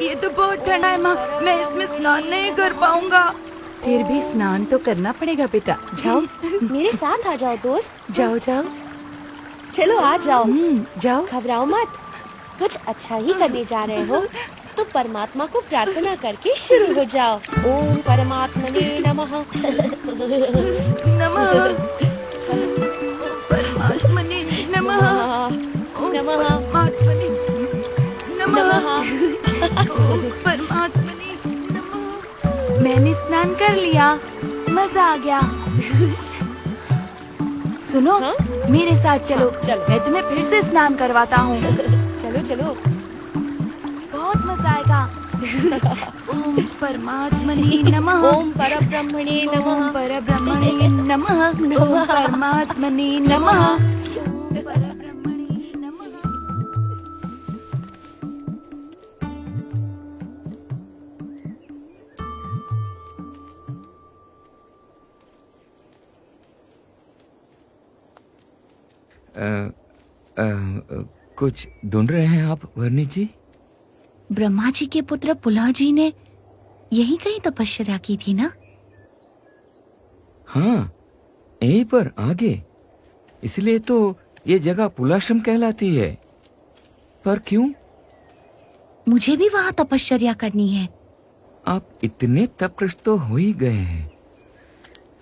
ये तो बहुत ठंडा है माँ, मैं इसमें स्नान नहीं कर पाऊंगा। फिर भी स्नान तो करना पड़ेगा बेटा, जाओ। मेरे साथ आ जाओ दोस्त। जाओ जाओ। चलो आ जाओ। जाओ। घबराओ मत, कुछ अच्छा ही करने जा रहे हो तो परमात्मा को प्रार्थना करके शुरू हो जाओ। ओम परमात्मने नमः। नमः। ओम परमात्मने नमः। ओम नमः परमात्मने नमः। नमः। ओम परमात्मने नमः। मैंने स्नान कर लिया, मजा आ गया। सुनो, हाँ? मेरे साथ चलो। हाँ, चलो। मैं तुम्हें फिर से स्नान करवाता हूँ। चलो चलो। बहुत मजा आएगा। ओम परमात्मने नमः। ओम परब्रह्मणे नमः। ओम परब्रह्मणे नमः। ओम परमात्मने नमः। ओम परब्रह्मणे नमः। कुछ ढूंढ रहे हैं आप वर्णी जी? ब्रह्मा जी के पुत्र पुलह जी ने यही कहीं तपस्या की थी ना? हाँ, यहीं पर आगे। इसलिए तो ये जगह पुलाश्रम कहलाती है। पर क्यों? मुझे भी वहाँ तपस्या करनी है। आप इतने तपकृष्ट तो हो ही गए हैं।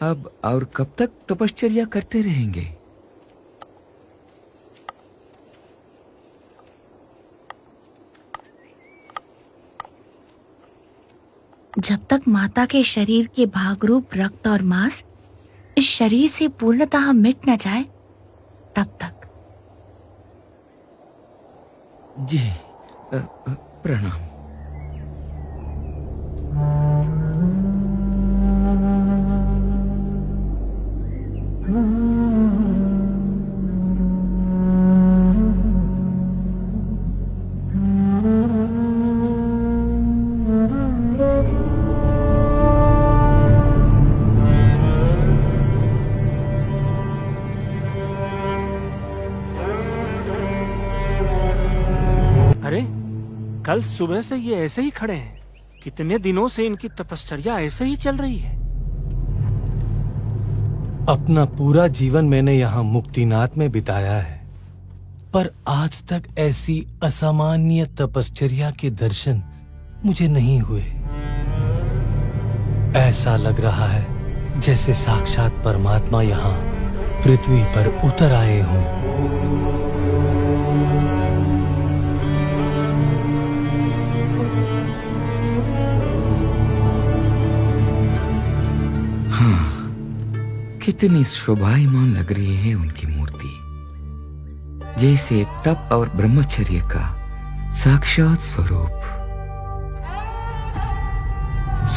अब और कब तक तपश्चर्या करते रहेंगे? जब तक माता के शरीर के भागरूप रक्त और मांस इस शरीर से पूर्णतः मिट न जाए, तब तक। जी, प्रणाम। अरे, कल सुबह से ये ऐसे ही खड़े हैं। कितने दिनों से इनकी तपश्चर्या ऐसे ही चल रही है। अपना पूरा जीवन मैंने यहाँ मुक्तिनाथ में बिताया है, पर आज तक ऐसी असामान्य तपश्चर्या के दर्शन मुझे नहीं हुए। ऐसा लग रहा है जैसे साक्षात परमात्मा यहाँ पृथ्वी पर उतर आए हों। कितनी शोभायमान लग रही है उनकी मूर्ति, जैसे तप और ब्रह्मचर्य का साक्षात स्वरूप।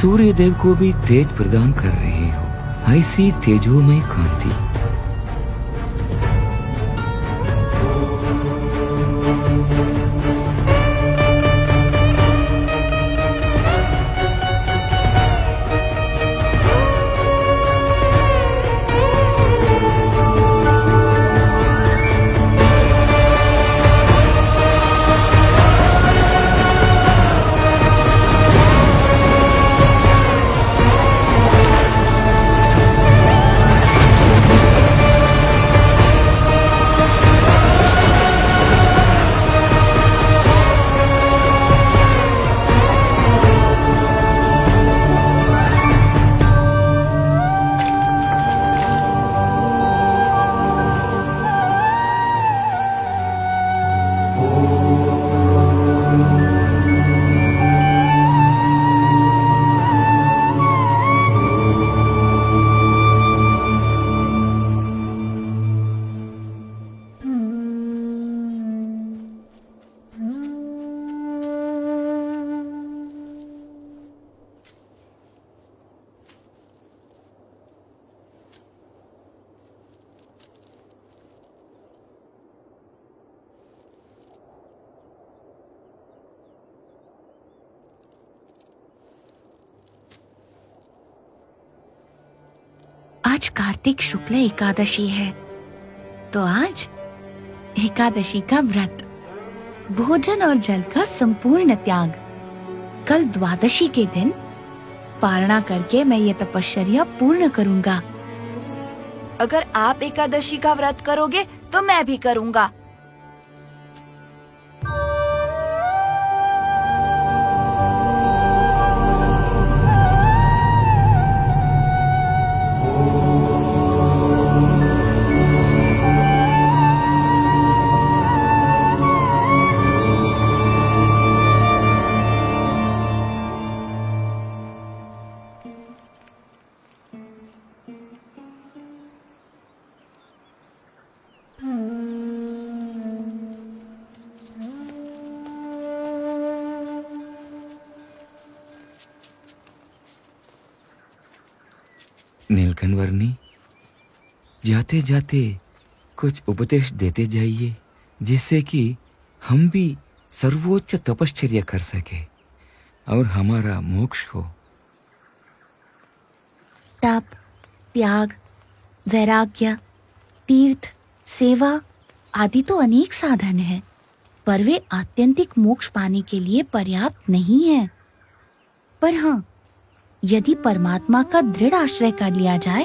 सूर्य देव को भी तेज प्रदान कर रहे हो, ऐसी तेजोमय कांति। आज कार्तिक शुक्ल एकादशी है, तो आज एकादशी का व्रत, भोजन और जल का संपूर्ण त्याग, कल द्वादशी के दिन पारणा करके मैं ये तपश्चर्या पूर्ण करूंगा। अगर आप एकादशी का व्रत करोगे तो मैं भी करूंगा। नीलकंठ वर्णी, जाते जाते कुछ उपदेश देते जाइए, जिससे कि हम भी सर्वोच्च तपश्चर्या कर सके और हमारा मोक्ष हो। तप, त्याग, वैराग्य, तीर्थ, सेवा आदि तो अनेक साधन हैं, पर वे आत्यंतिक मोक्ष पाने के लिए पर्याप्त नहीं है। पर हाँ, यदि परमात्मा का दृढ़ आश्रय कर लिया जाए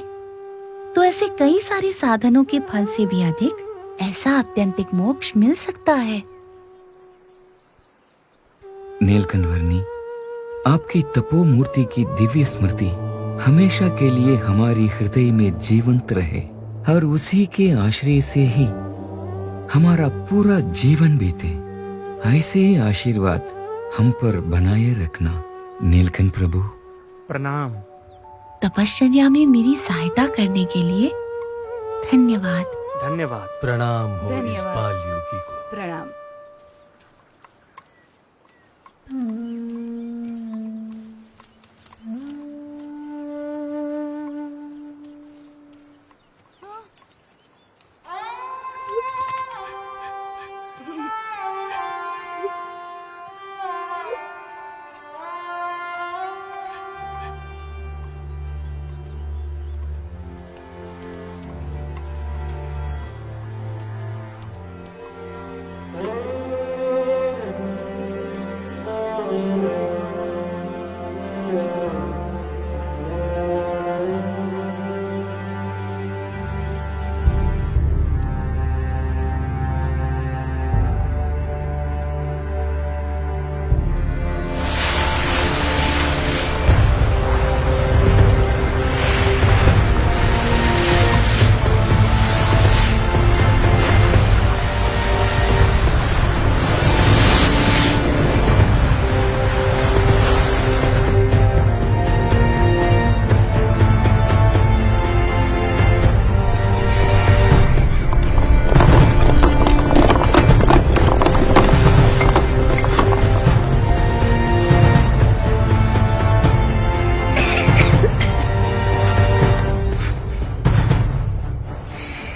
तो ऐसे कई सारे साधनों के फल से भी अधिक ऐसा आत्यंतिक मोक्ष मिल सकता है। नीलकंठ वर्णी, आपकी तपो मूर्ति की दिव्य स्मृति हमेशा के लिए हमारी हृदय में जीवंत रहे और उसी के आश्रय से ही हमारा पूरा जीवन बीते। ऐसे ही आशीर्वाद हम पर बनाए रखना। नीलकंठ प्रभु, प्रणाम। तपश्चर्या में मेरी सहायता करने के लिए धन्यवाद। धन्यवाद। प्रणाम हो इस धन्यवाद। बाल योगी को। प्रणाम।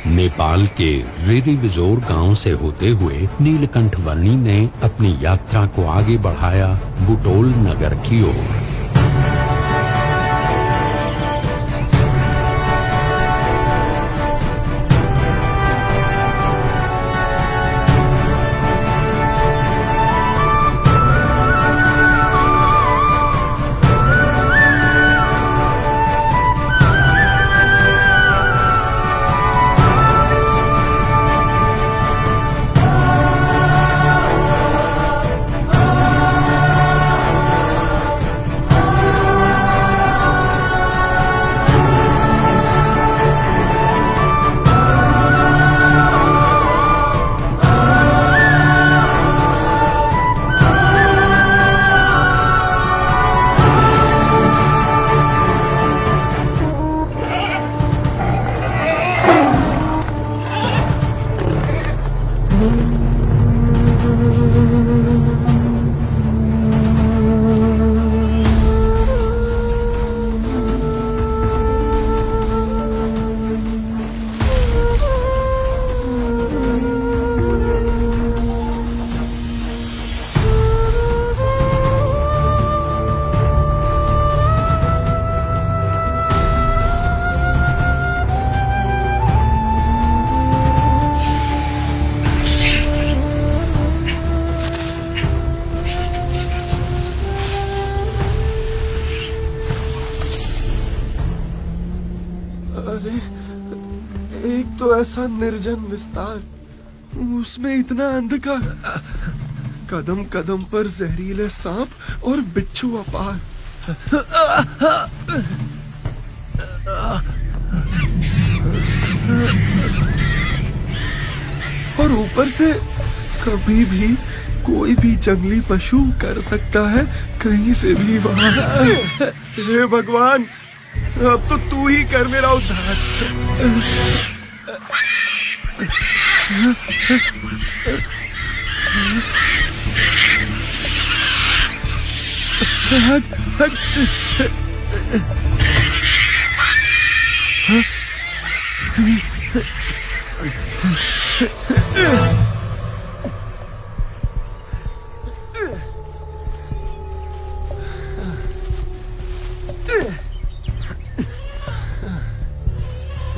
नेपाल के रिरिविजोर गांव से होते हुए नीलकंठ वर्णी ने अपनी यात्रा को आगे बढ़ाया बुटोल नगर की ओर। अरे, एक तो ऐसा निर्जन विस्तार, उसमें इतना अंधकार, कदम कदम पर जहरीले सांप और बिच्छू अपार। और ऊपर से कभी भी कोई भी जंगली पशु कर सकता है कहीं से भी वहां। हे भगवान, अब तो तू ही कर मेरा उद्धार।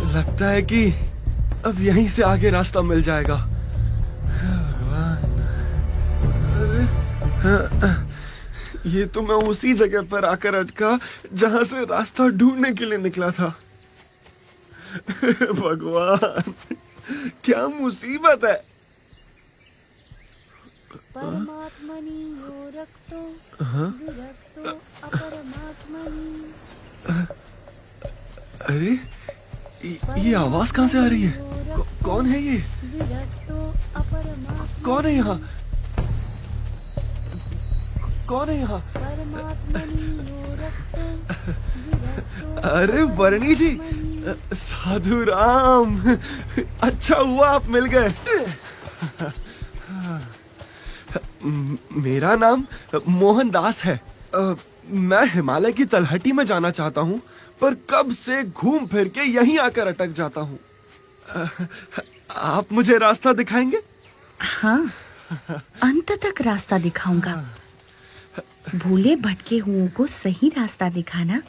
लगता है कि अब यहीं से आगे रास्ता मिल जाएगा। अरे, ये तो मैं उसी जगह पर आकर अटका जहां से रास्ता ढूंढने के लिए निकला था। भगवान, क्या मुसीबत है। परमात्मनि यो रक्तो विरक्तो अपरमात्मनि। अरे, ये आवाज कहाँ से आ रही है? कौन है ये? विरक्तो अपरमात्मनि। कौन है यहाँ? कौन है यहाँ? परमात्मनि यो रक्तो विरक्तो। अरे वर्णी जी, साधु राम, अच्छा हुआ आप मिल गए। मेरा नाम मोहनदास है। मैं हिमालय की तलहटी में जाना चाहता हूँ, पर कब से घूम फिर के यहीं आकर अटक जाता हूँ। आप मुझे रास्ता दिखाएंगे? हाँ, अंत तक रास्ता दिखाऊंगा। भूले भटके हुओं को सही रास्ता दिखाना,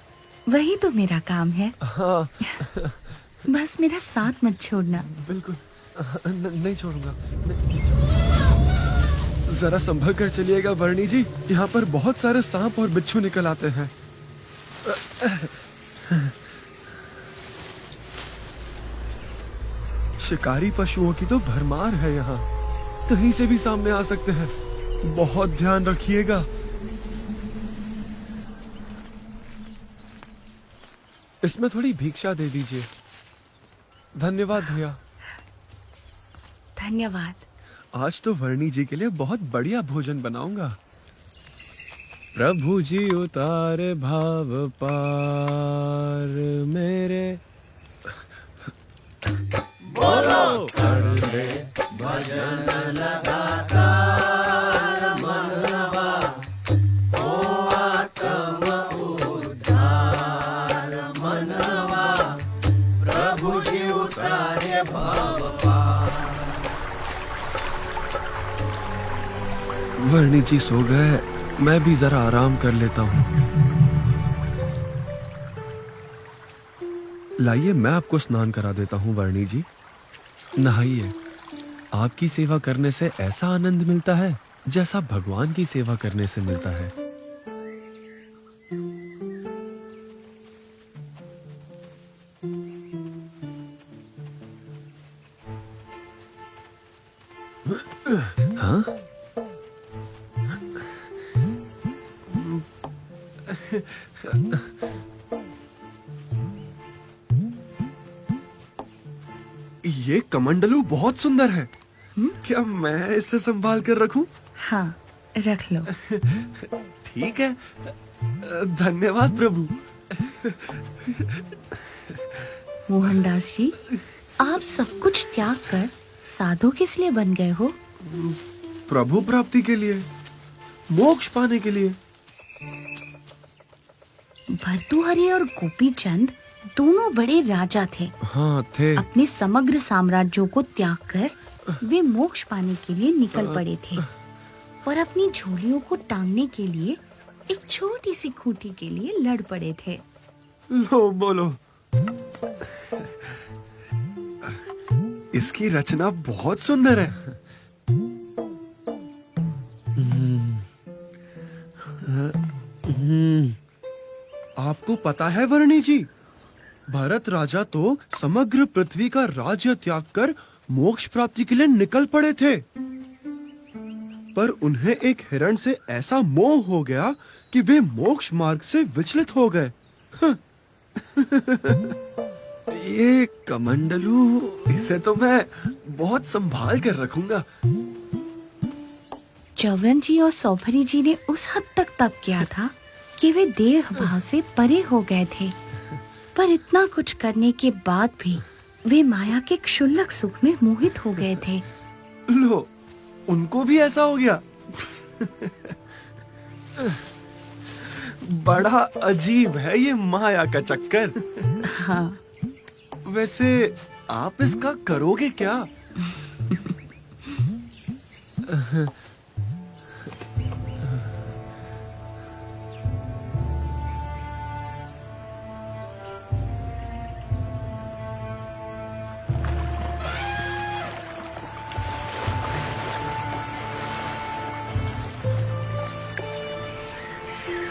वही तो मेरा काम है। हाँ। बस मेरा साथ मत छोड़ना। बिल्कुल, नहीं छोड़ूंगा। जरा संभल कर चलिएगा वर्णी जी, यहाँ पर बहुत सारे सांप और बिच्छू निकल आते हैं। शिकारी पशुओं की तो भरमार है यहाँ, कहीं से भी सामने आ सकते हैं। बहुत ध्यान रखिएगा। इसमें थोड़ी भिक्षा दे दीजिए। धन्यवाद भैया। धन्यवाद। आज तो वर्णी जी के लिए बहुत बढ़िया भोजन बनाऊंगा। प्रभु जी उतारे भाव पार मेरे। बोलो कर ले भजन लगातार मनवा, ओ आत्म उद्धार मनवा, प्रभु जी उतारे भाव पार। वर्णी जी सो गए, मैं भी जरा आराम कर लेता हूँ। लाइए मैं आपको स्नान करा देता हूँ वर्णी जी। नहाइए। आपकी सेवा करने से ऐसा आनंद मिलता है जैसा भगवान की सेवा करने से मिलता है। हाँ? ये कमंडलू बहुत सुंदर है। क्या मैं इसे संभाल कर रखूं? हाँ, रख लो। ठीक है, धन्यवाद प्रभु। मोहनदास जी, आप सब कुछ त्याग कर साधु किस लिए बन गए हो? प्रभु प्राप्ति के लिए, मोक्ष पाने के लिए। भर्तृहरि और गोपी चंद दोनों बड़े राजा थे। हाँ थे। अपने समग्र साम्राज्यों को त्याग कर वे मोक्ष पाने के लिए निकल पड़े थे और अपनी झोलियों को टांगने के लिए एक छोटी सी खूंटी के लिए लड़ पड़े थे। लो बोलो। इसकी रचना बहुत सुंदर है। आपको पता है वर्णी जी, भरत राजा तो समग्र पृथ्वी का राज्य त्याग कर मोक्ष प्राप्ति के लिए निकल पड़े थे, पर उन्हें एक हिरण से ऐसा मोह हो गया कि वे मोक्ष मार्ग से विचलित हो गए। ये कमंडलू, इसे तो मैं बहुत संभाल कर रखूंगा। चौवन जी और सौभरी जी ने उस हद तक तप किया था कि वे देह भाव से परे हो गए थे, पर इतना कुछ करने के बाद भी वे माया के क्षुल्लक सुख में मोहित हो गए थे। लो, उनको भी ऐसा हो गया। बड़ा अजीब है ये माया का चक्कर। हाँ, वैसे आप इसका करोगे क्या?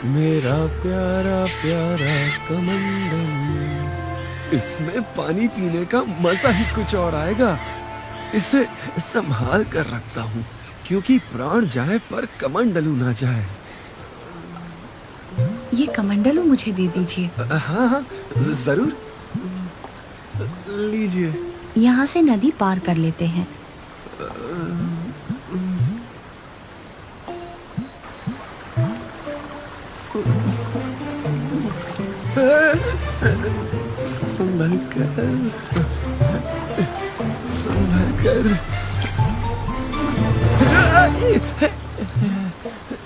मेरा प्यारा प्यारा कमंडल, इसमें पानी पीने का मजा ही कुछ और आएगा। इसे संभाल कर रखता हूँ, क्योंकि प्राण जाए पर कमंडलू ना जाए। ये कमंडलू मुझे दे दीजिए। हाँ हाँ, जरूर, लीजिए। यहाँ से नदी पार कर लेते हैं। संभल कर, संभल कर।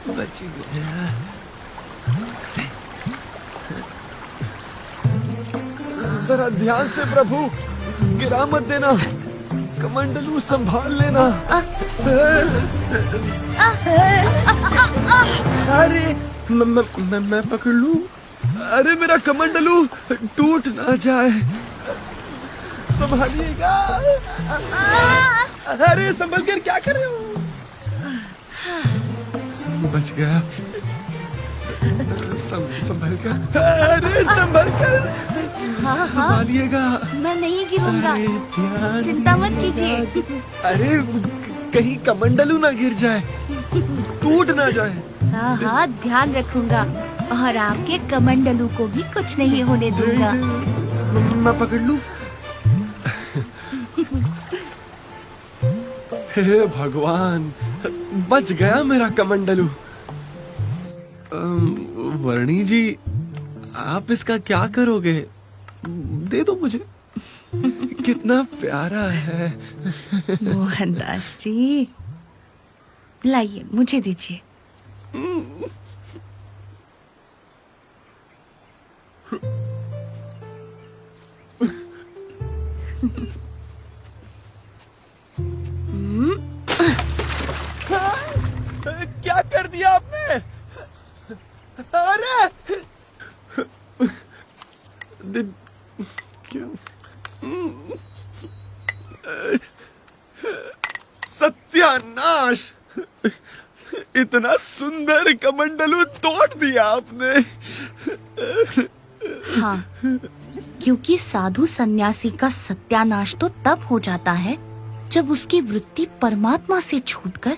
बच गया। जरा ध्यान से प्रभु, गिरा मत देना। कमंडलू संभाल लेना। अरे मैं पकड़ लूं। अरे मेरा कमंडलू टूट ना जाए, संभालिएगा। अरे संभल कर, क्या कर रहे हो? बच गया। संभल कर, अरे संभल कर, हाँ, संभालिएगा। मैं नहीं गिरूंगा, चिंता मत कीजिए। अरे कहीं कमंडलू ना गिर जाए, टूट ना जाए। हाँ हाँ, ध्यान रखूंगा और आपके कमंडलू को भी कुछ नहीं होने दूंगा। मैं पकड़ लूं? हे भगवान, बच गया मेरा कमंडलू। वर्णी जी, आप इसका क्या करोगे? दे दो मुझे, कितना प्यारा है। मोहनदास जी, लाइए, मुझे दीजिए। क्या कर दिया आपने? अरे क्यों? सत्यानाश! इतना सुंदर कमंडलू तोड़ दिया आपने। हाँ, क्योंकि साधु सन्यासी का सत्यानाश तो तब हो जाता है जब उसकी वृत्ति परमात्मा से छूटकर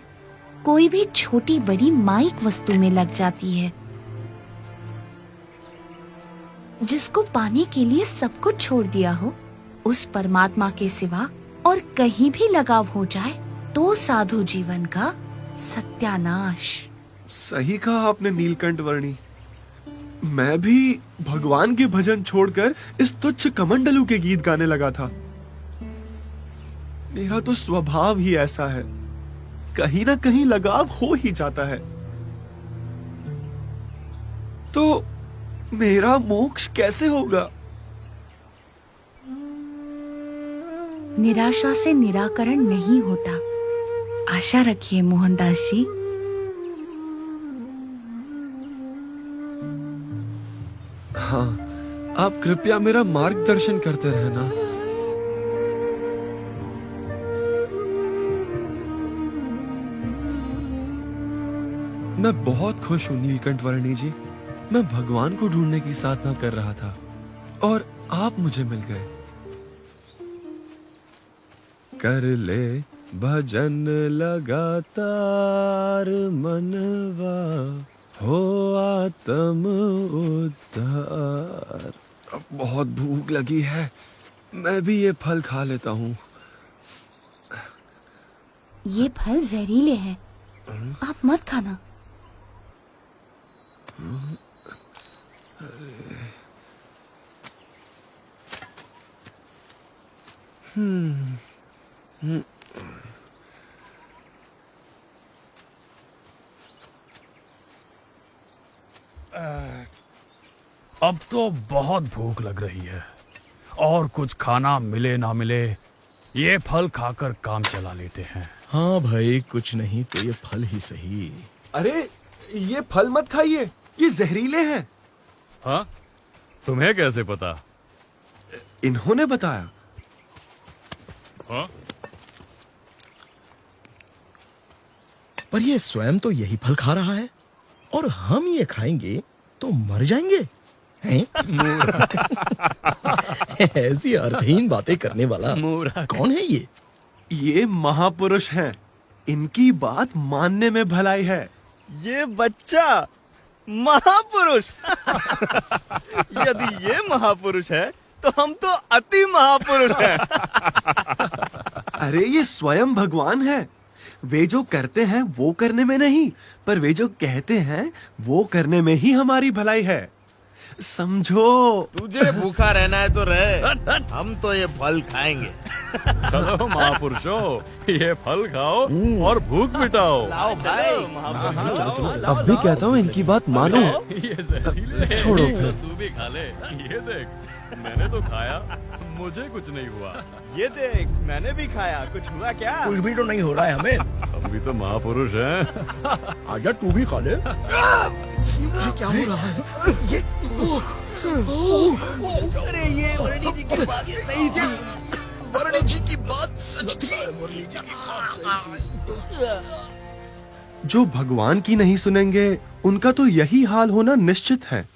कोई भी छोटी बड़ी माइक वस्तु में लग जाती है। जिसको पाने के लिए सब कुछ छोड़ दिया हो, उस परमात्मा के सिवा और कहीं भी लगाव हो जाए तो साधु जीवन का सत्यानाश। सही कहा आपने नीलकंठ वर्णी। मैं भी भगवान के भजन छोड़कर इस तुच्छ कमंडलू के गीत गाने लगा था। मेरा तो स्वभाव ही ऐसा है, कहीं ना कहीं लगाव हो ही जाता है। तो मेरा मोक्ष कैसे होगा? निराशा से निराकरण नहीं होता, आशा रखिए मोहनदास जी। हाँ, आप कृपया मेरा मार्गदर्शन करते रहना। मैं बहुत खुश हूँ नीलकंठ वर्णी जी। मैं भगवान को ढूंढने की साधना कर रहा था और आप मुझे मिल गए। कर ले भजन लगातार मनवा, हो आत्म उद्धार। अब बहुत भूख लगी है, मैं भी ये फल खा लेता हूँ। ये फल जहरीले हैं, आप मत खाना। अब तो बहुत भूख लग रही है और कुछ खाना मिले ना मिले, ये फल खाकर काम चला लेते हैं। हाँ भाई, कुछ नहीं तो ये फल ही सही। अरे ये फल मत खाइए, ये जहरीले हैं। हाँ, तुम्हें कैसे पता? इन्होंने बताया। हाँ? पर ये स्वयं तो यही फल खा रहा है और हम ये खाएंगे तो मर जाएंगे हैं? ऐसी अर्थहीन बातें करने वाला कौन है ये? ये महापुरुष हैं, इनकी बात मानने में भलाई है। ये बच्चा महापुरुष। यदि ये महापुरुष है तो हम तो अति महापुरुष हैं। अरे ये स्वयं भगवान है। वे जो करते हैं वो करने में नहीं, पर वे जो कहते हैं वो करने में ही हमारी भलाई है, समझो। तुझे भूखा रहना है तो रह, हम तो ये फल खाएंगे। चलो महापुरुषों, ये फल खाओ और भूख मिटाओ। लाओ भाई, अब भी कहता हूँ इनकी बात मानो। ये जहरीले हैं। छोड़ो फिर। तू भी खा ले। ये देख, मैंने तो खाया, मुझे कुछ नहीं हुआ। ये देख, मैंने भी खाया, कुछ हुआ क्या? कुछ भी तो नहीं हो रहा है हमें। हम भी तो महापुरुष हैं। आजा तू भी खा ले। ये क्या हो रहा है? ये अरे ये वर्णी जी की बात सही थी। वर्णी जी की बात सच थी। जो भगवान की नहीं सुनेंगे उनका तो यही हाल होना निश्चित है।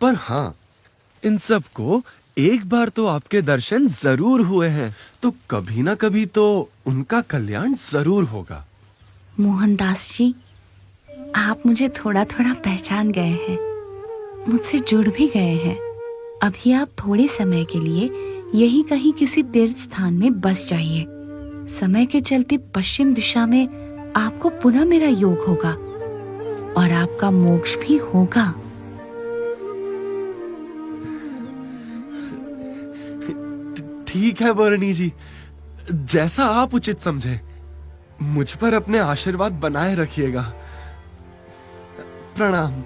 पर हाँ, इन सब को एक बार तो आपके दर्शन जरूर हुए हैं, तो कभी ना कभी तो उनका कल्याण जरूर होगा। मोहनदास जी, आप मुझे थोड़ा थोड़ा पहचान गए हैं, मुझसे जुड़ भी गए हैं। अभी आप थोड़े समय के लिए यही कहीं किसी तीर्थ स्थान में बस जाइए। समय के चलते पश्चिम दिशा में आपको पुनः मेरा योग होगा और आपका मोक्ष भी होगा। ठीक है वर्णी जी, जैसा आप उचित समझे। मुझ पर अपने आशीर्वाद बनाए रखिएगा। प्रणाम।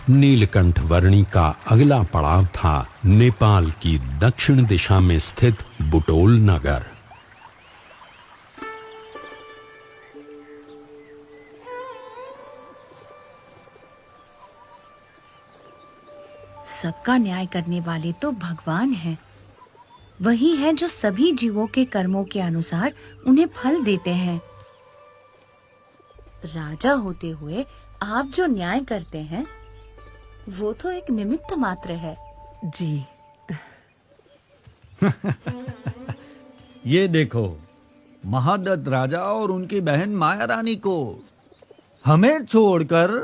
नीलकंठ वर्णी का अगला पड़ाव था नेपाल की दक्षिण दिशा में स्थित बुटोल नगर। सबका न्याय करने वाले तो भगवान हैं। वही हैं जो सभी जीवों के कर्मों के अनुसार उन्हें फल देते हैं। राजा होते हुए आप जो न्याय करते हैं वो तो एक निमित्त मात्र है। जी। ये देखो, महादत्त राजा और उनकी बहन माया रानी को हमें छोड़कर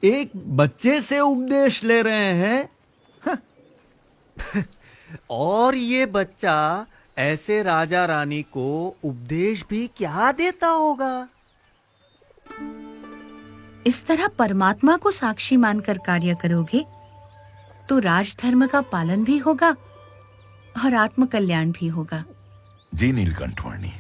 एक बच्चे से उपदेश ले रहे हैं। और ये बच्चा ऐसे राजा रानी को उपदेश भी क्या देता होगा? इस तरह परमात्मा को साक्षी मानकर कार्य करोगे तो राजधर्म का पालन भी होगा और आत्म कल्याण भी होगा। जी नीलकंठ वर्णी।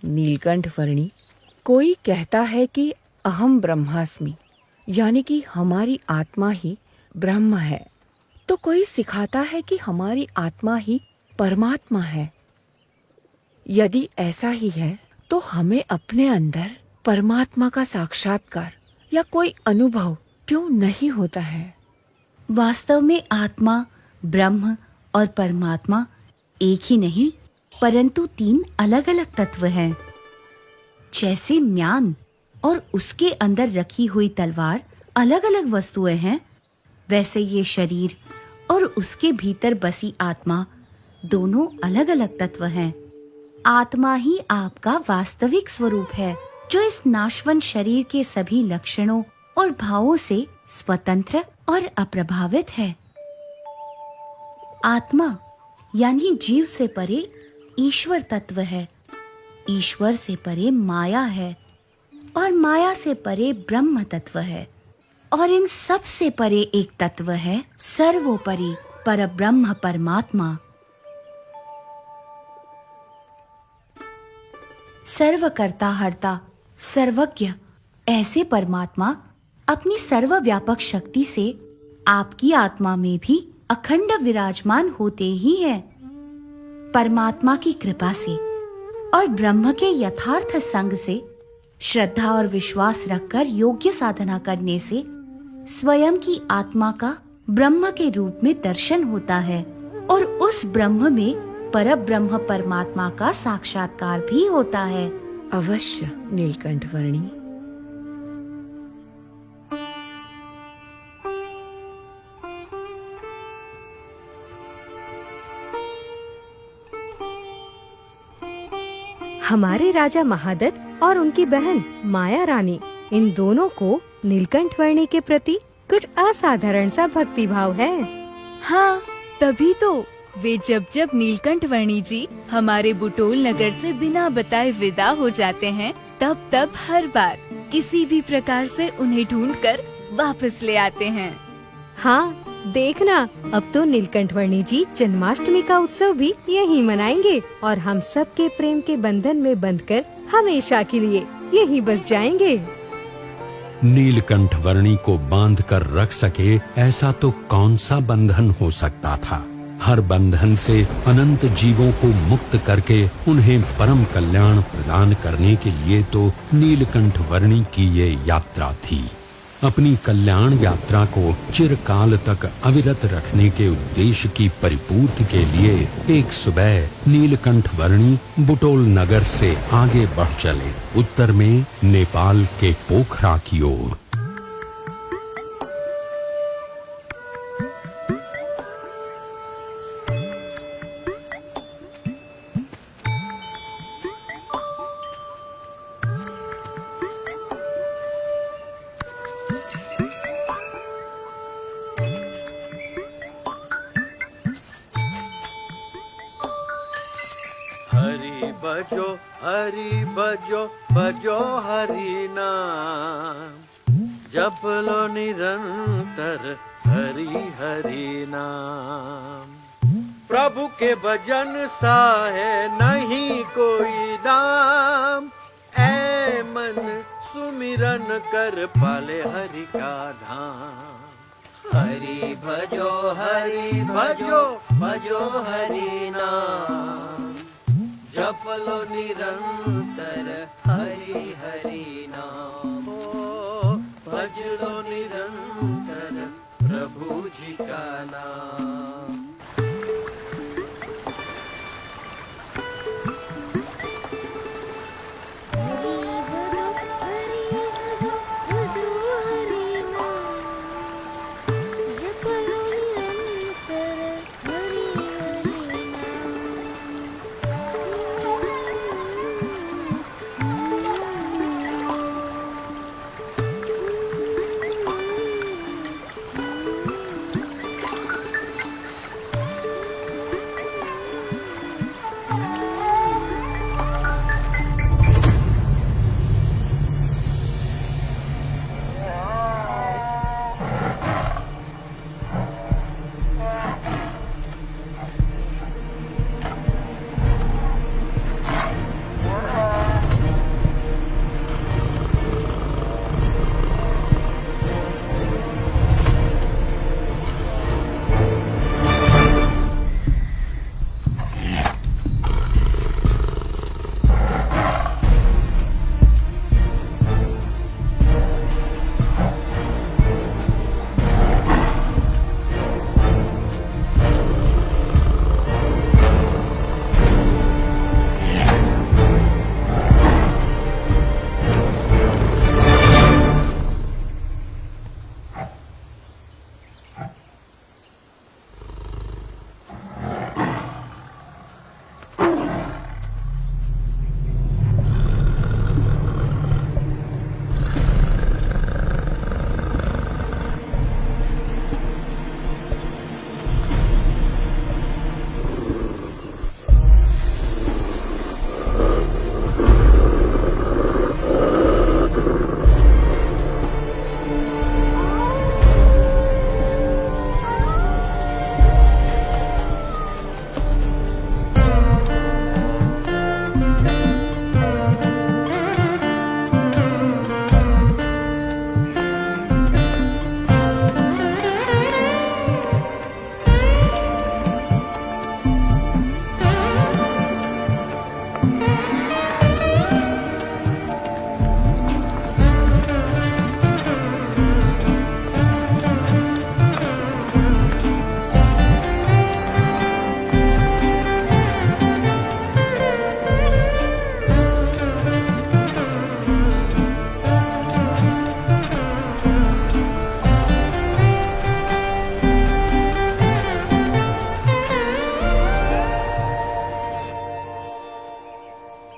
नीलकंठ वर्णी, कोई कहता है कि अहम ब्रह्मास्मि, यानी कि हमारी आत्मा ही ब्रह्म है, तो कोई सिखाता है कि हमारी आत्मा ही परमात्मा है। यदि ऐसा ही है तो हमें अपने अंदर परमात्मा का साक्षात्कार या कोई अनुभव क्यों नहीं होता है? वास्तव में आत्मा, ब्रह्म और परमात्मा एक ही नहीं परंतु तीन अलग अलग तत्व हैं। जैसे म्यान और उसके अंदर रखी हुई तलवार अलग अलग वस्तुएं हैं, वैसे ये शरीर और उसके भीतर बसी आत्मा दोनों अलग अलग तत्व हैं। आत्मा ही आपका वास्तविक स्वरूप है, जो इस नाशवान शरीर के सभी लक्षणों और भावों से स्वतंत्र और अप्रभावित है। आत्मा यानी जीव से परे ईश्वर तत्व है, ईश्वर से परे माया है और माया से परे ब्रह्म तत्व है, और इन सब से परे एक तत्व है सर्वोपरि परब्रह्म परमात्मा। सर्वकर्ता हर्ता सर्वज्ञ ऐसे परमात्मा अपनी सर्वव्यापक शक्ति से आपकी आत्मा में भी अखंड विराजमान होते ही हैं। परमात्मा की कृपा से और ब्रह्म के यथार्थ संग से श्रद्धा और विश्वास रखकर योग्य साधना करने से स्वयं की आत्मा का ब्रह्म के रूप में दर्शन होता है और उस ब्रह्म में परब्रह्म परमात्मा का साक्षात्कार भी होता है। अवश्य नीलकंठ वर्णी। हमारे राजा महादत्त और उनकी बहन माया रानी, इन दोनों को नीलकंठ वर्णी के प्रति कुछ असाधारण सा भक्ति भाव है। हाँ, तभी तो वे जब नीलकंठ वर्णी जी हमारे बुटोल नगर से बिना बताए विदा हो जाते हैं, तब हर बार किसी भी प्रकार से उन्हें ढूंढकर वापस ले आते हैं। हाँ, देखना, अब तो नीलकंठ वर्णी जी जन्माष्टमी का उत्सव भी यहीं मनाएंगे और हम सब के प्रेम के बंधन में बंधकर हमेशा के लिए यहीं बस जाएंगे। नीलकंठ वर्णी को बांध कर रख सके ऐसा तो कौन सा बंधन हो सकता था। हर बंधन से अनंत जीवों को मुक्त करके उन्हें परम कल्याण प्रदान करने के लिए तो नीलकंठ वर्णी की ये यात्रा थी। अपनी कल्याण यात्रा को चिरकाल तक अविरत रखने के उद्देश्य की परिपूर्ति के लिए एक सुबह नीलकंठ वर्णी बुटोल नगर से आगे बढ़ चले, उत्तर में नेपाल के पोखरा की ओर। हरि बजो बजो हरि नाम, जप लो निरंतर हरि हरि नाम। प्रभु के भजन सा है नहीं कोई दाम। ऐ मन सुमिरन कर पाले हरि का धाम। हरि भजो भजो हरि नाम। जप लो निरंतर हरि हरि नाम। भज लो निरंतर प्रभु जी का नाम।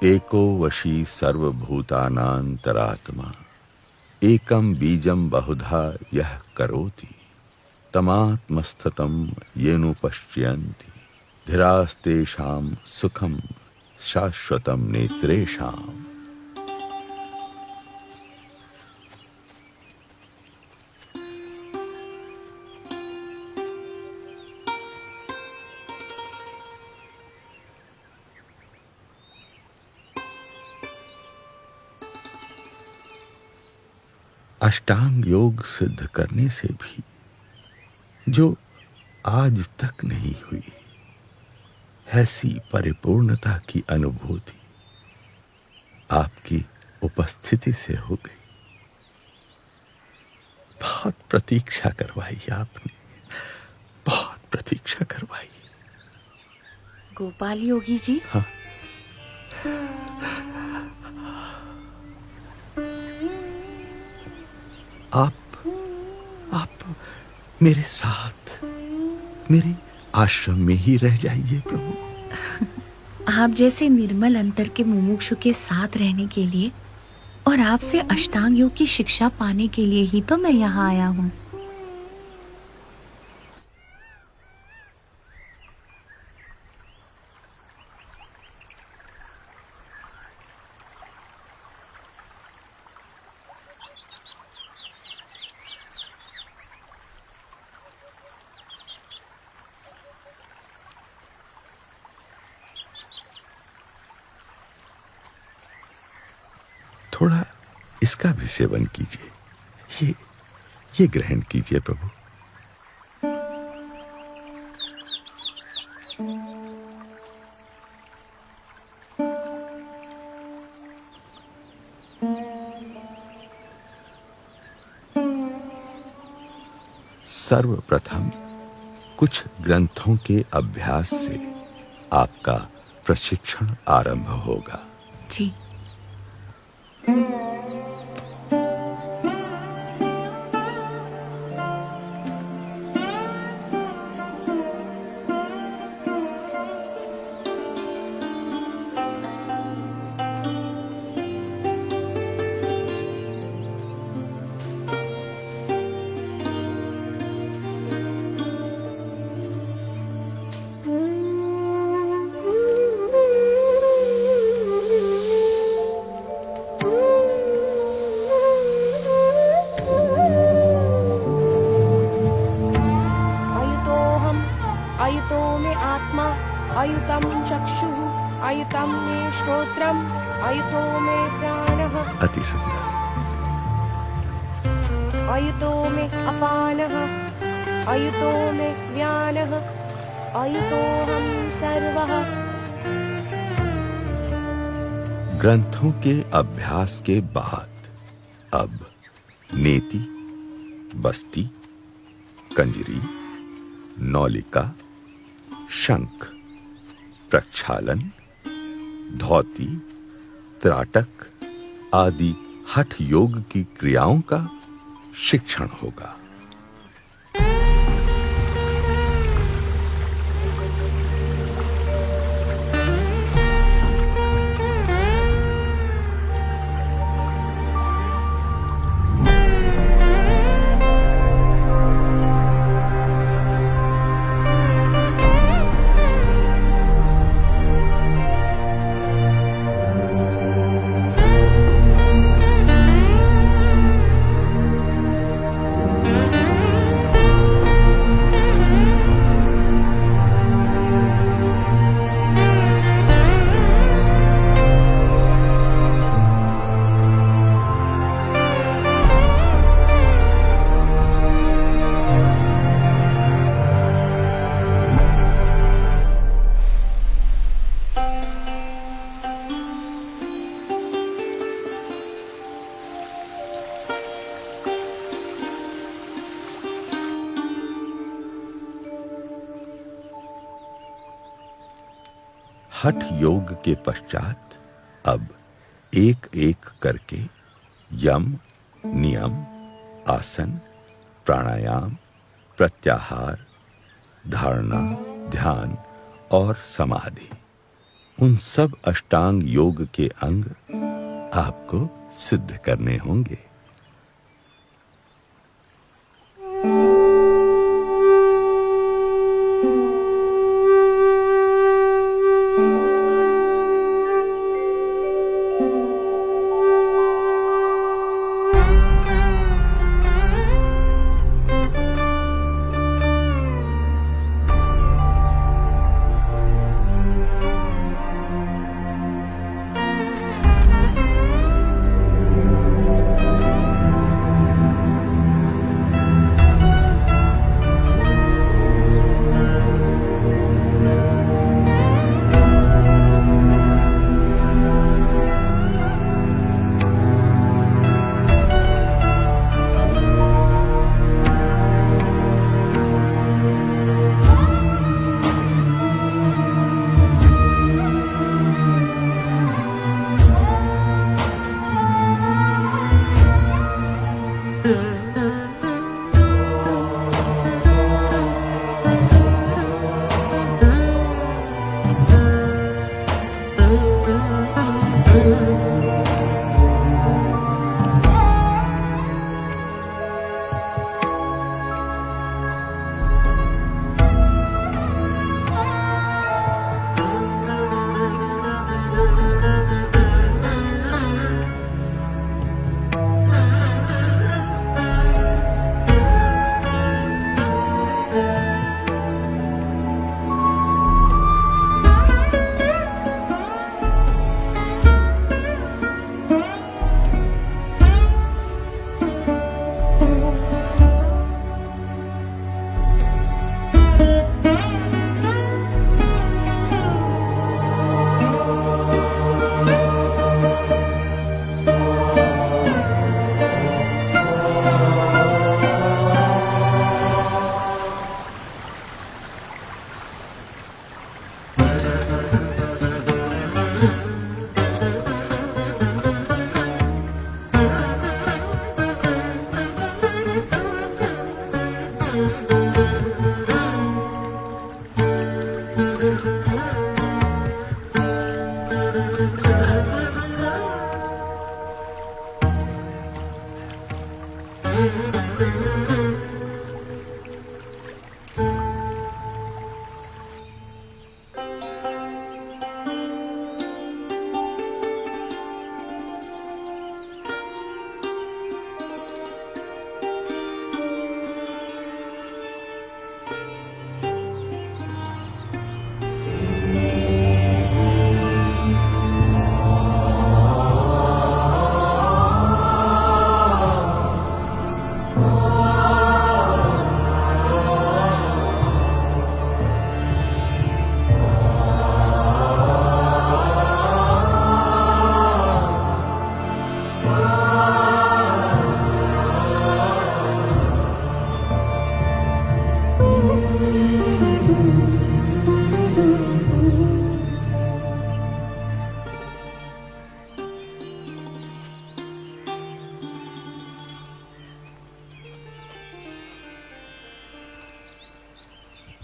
एको वशी सर्वभूतानांतरात्मा एकम बीजम बहुधा यह करोति तमात्मस्थतम येनु पश्यन्ति धीरास्तेषां सुखम शाश्वतम नेत्रेषाम्। अष्टांग योग सिद्ध करने से भी जो आज तक नहीं हुई ऐसी परिपूर्णता की अनुभूति आपकी उपस्थिति से हो गई। बहुत प्रतीक्षा करवाई आपने, बहुत प्रतीक्षा करवाई। गोपाल योगी जी, हाँ, आप मेरे साथ मेरे आश्रम में ही रह जाइए प्रभु। आप जैसे निर्मल अंतर के मुमुक्षु के साथ रहने के लिए और आपसे अष्टांग योग की शिक्षा पाने के लिए ही तो मैं यहाँ आया हूँ। थोड़ा इसका भी सेवन कीजिए। ये ग्रहण कीजिए प्रभु। सर्वप्रथम कुछ ग्रंथों के अभ्यास से आपका प्रशिक्षण आरंभ होगा। जी। अयुतो मे आत्मा, अयुतं चक्षुः, अयुतं मे श्रोत्रम्, अयुतो मे प्राणः, अति सुंदर। अयुतो मे अपानः, अयुतो मे व्यानः, अयुतोऽहं सर्वः। ग्रंथों के अभ्यास के बाद अब नेति, बस्ती, कंजरी, नौलिका, शंख, प्रक्षालन, धौती, त्राटक आदि हठ योग की क्रियाओं का शिक्षण होगा। हठ योग के पश्चात अब एक एक करके यम, नियम, आसन, प्राणायाम, प्रत्याहार, धारणा, ध्यान और समाधि, उन सब अष्टांग योग के अंग आपको सिद्ध करने होंगे।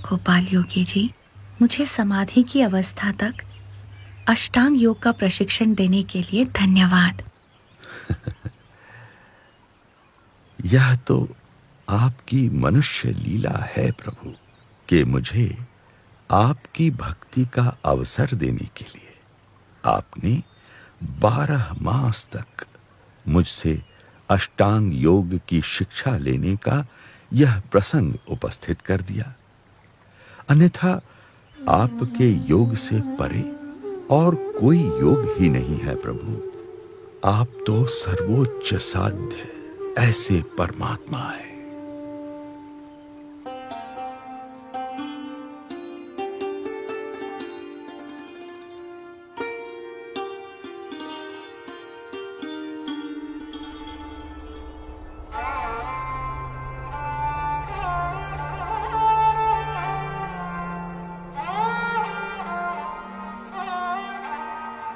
गोपाल योगी जी, मुझे समाधि की अवस्था तक अष्टांग योग का प्रशिक्षण देने के लिए धन्यवाद। यह तो आपकी मनुष्य लीला है प्रभु कि मुझे आपकी भक्ति का अवसर देने के लिए आपने 12 मास तक मुझसे अष्टांग योग की शिक्षा लेने का यह प्रसंग उपस्थित कर दिया। अन्यथा आपके योग से परे और कोई योग ही नहीं है प्रभु। आप तो सर्वोच्च साध्य ऐसे परमात्मा है।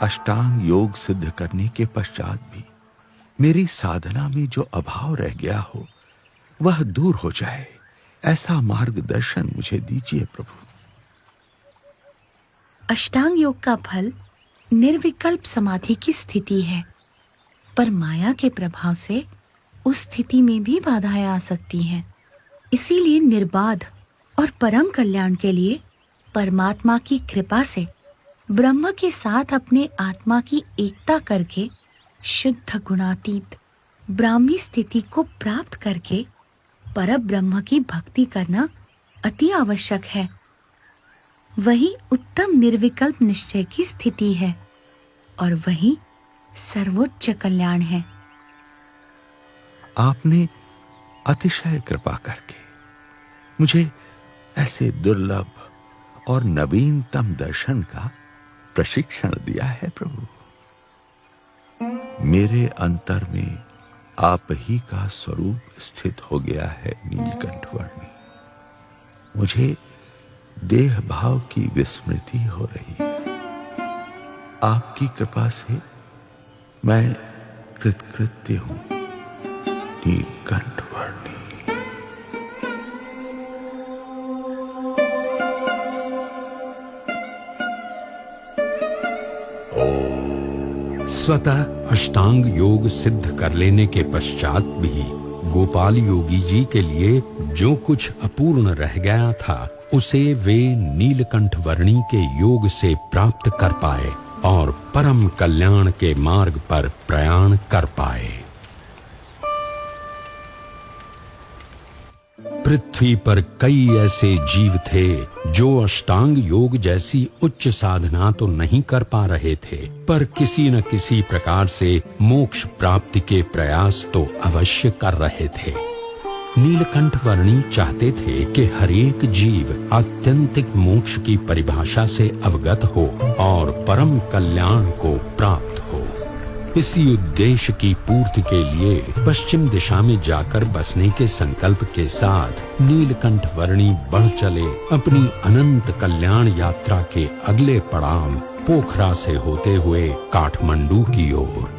अष्टांग योग सिद्ध करने के पश्चात भी मेरी साधना में जो अभाव रह गया हो वह दूर हो जाए, ऐसा मार्गदर्शन मुझे दीजिए प्रभु। अष्टांग योग का फल निर्विकल्प समाधि की स्थिति है, पर माया के प्रभाव से उस स्थिति में भी बाधाएं आ सकती हैं। इसीलिए निर्बाध और परम कल्याण के लिए परमात्मा की कृपा से ब्रह्म के साथ अपने आत्मा की एकता करके शुद्ध गुणातीत ब्राह्मी स्थिति को प्राप्त करके परब्रह्म की भक्ति करना अति आवश्यक है। वही उत्तम निर्विकल्प निश्चय की स्थिति है और वही सर्वोच्च कल्याण है। आपने अतिशय कृपा करके मुझे ऐसे दुर्लभ और नवीनतम दर्शन का प्रशिक्षण दिया है प्रभु। मेरे अंतर में आप ही का स्वरूप स्थित हो गया है नीलकंठ वर्णी। मुझे देह भाव की विस्मृति हो रही है। आपकी कृपा से मैं कृतकृत्य हूं नीलकंठ वर्णी। स्वतः अष्टांग योग सिद्ध कर लेने के पश्चात भी गोपाल योगी जी के लिए जो कुछ अपूर्ण रह गया था उसे वे नीलकंठ वर्णी के योग से प्राप्त कर पाए और परम कल्याण के मार्ग पर प्रयाण कर पाए। पृथ्वी पर कई ऐसे जीव थे जो अष्टांग योग जैसी उच्च साधना तो नहीं कर पा रहे थे, पर किसी न किसी प्रकार से मोक्ष प्राप्ति के प्रयास तो अवश्य कर रहे थे। नीलकंठ वर्णी चाहते थे कि हरेक जीव आत्यंतिक मोक्ष की परिभाषा से अवगत हो और परम कल्याण को प्राप्त हो। इसी उद्देश्य की पूर्ति के लिए पश्चिम दिशा में जाकर बसने के संकल्प के साथ नीलकंठ वर्णी बढ़ चले अपनी अनंत कल्याण यात्रा के अगले पड़ाव पोखरा से होते हुए काठमांडू की ओर।